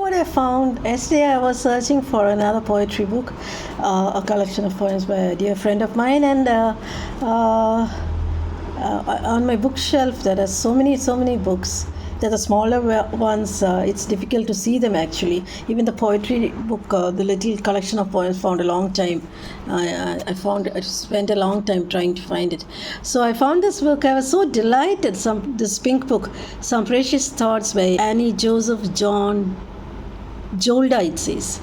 what I found? Yesterday I was searching for another poetry book, a collection of poems by a dear friend of mine, and on my bookshelf there are so many books. They're the smaller ones. It's difficult to see them actually. Even the poetry book, the little collection of poems, found a long time. I spent a long time trying to find it. So I found this book. I was so delighted. This pink book, Some Precious Thoughts by Annie Joseph John Jolda, it says.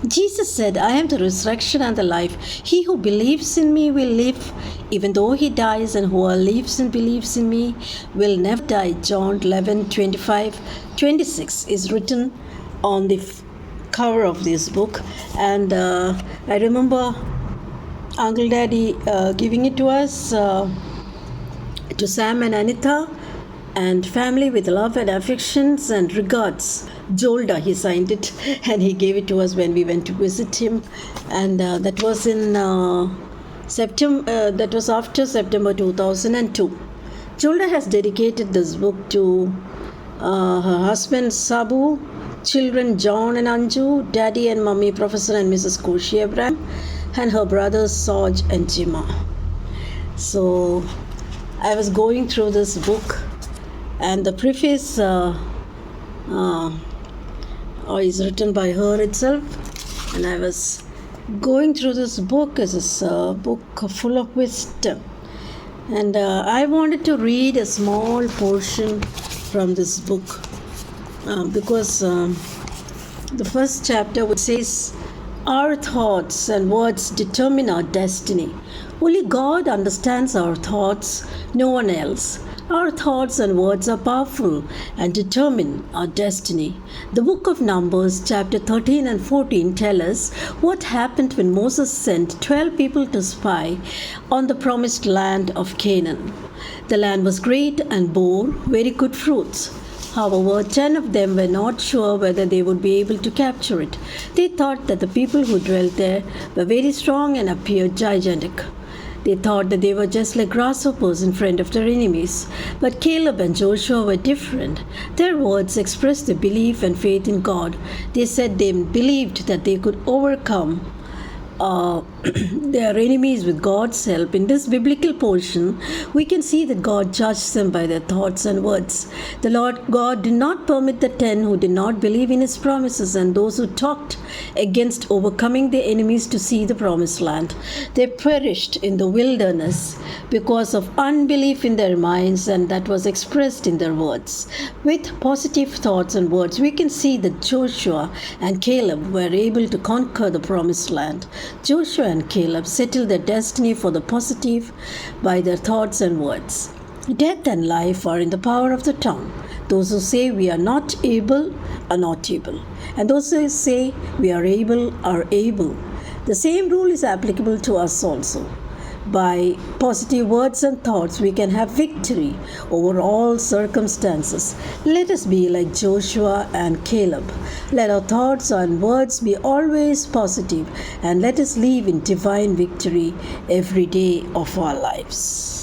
Jesus said, I am the resurrection and the life. He who believes in me will live, even though he dies, and whoever lives and believes in me will never die. John 11:25-26 is written on the cover of this book. And I remember Uncle Daddy giving it to us, to Sam and Anita, and family with love and affections and regards. Jolda, he signed it, and he gave it to us when we went to visit him, and that was in September. That was after September 2002. Jolda has dedicated this book to her husband Sabu, children John and Anju, daddy and mummy Professor and Mrs. Koshi Abraham, and her brothers Saj and Jima. So I was going through this book, and the preface is written by her itself, and I was going through this book. It's a book full of wisdom, and I wanted to read a small portion from this book because the first chapter, which says, our thoughts and words determine our destiny. Only God understands our thoughts, no one else. Our thoughts and words are powerful and determine our destiny. The book of Numbers, chapter 13 and 14, tell us what happened when Moses sent 12 people to spy on the promised land of Canaan. The land was great and bore very good fruits. However, 10 of them were not sure whether they would be able to capture it. They thought that the people who dwelt there were very strong and appeared gigantic. They thought that they were just like grasshoppers in front of their enemies. But Caleb and Joshua were different. Their words expressed their belief and faith in God. They said they believed that they could overcome their enemies with God's help. In this biblical portion, we can see that God judged them by their thoughts and words. The Lord God did not permit the 10 who did not believe in his promises and those who talked against overcoming their enemies to see the promised land. They perished in the wilderness because of unbelief in their minds, and that was expressed in their words. With positive thoughts and words, we can see that Joshua and Caleb were able to conquer the promised land. Joshua and Caleb settled their destiny for the positive by their thoughts and words. Death and life are in the power of the tongue. Those who say we are not able are not able, and those who say we are able are able. The same rule is applicable to us also. By positive words and thoughts, we can have victory over all circumstances. Let us be like Joshua and Caleb. Let our thoughts and words be always positive, and let us live in divine victory every day of our lives.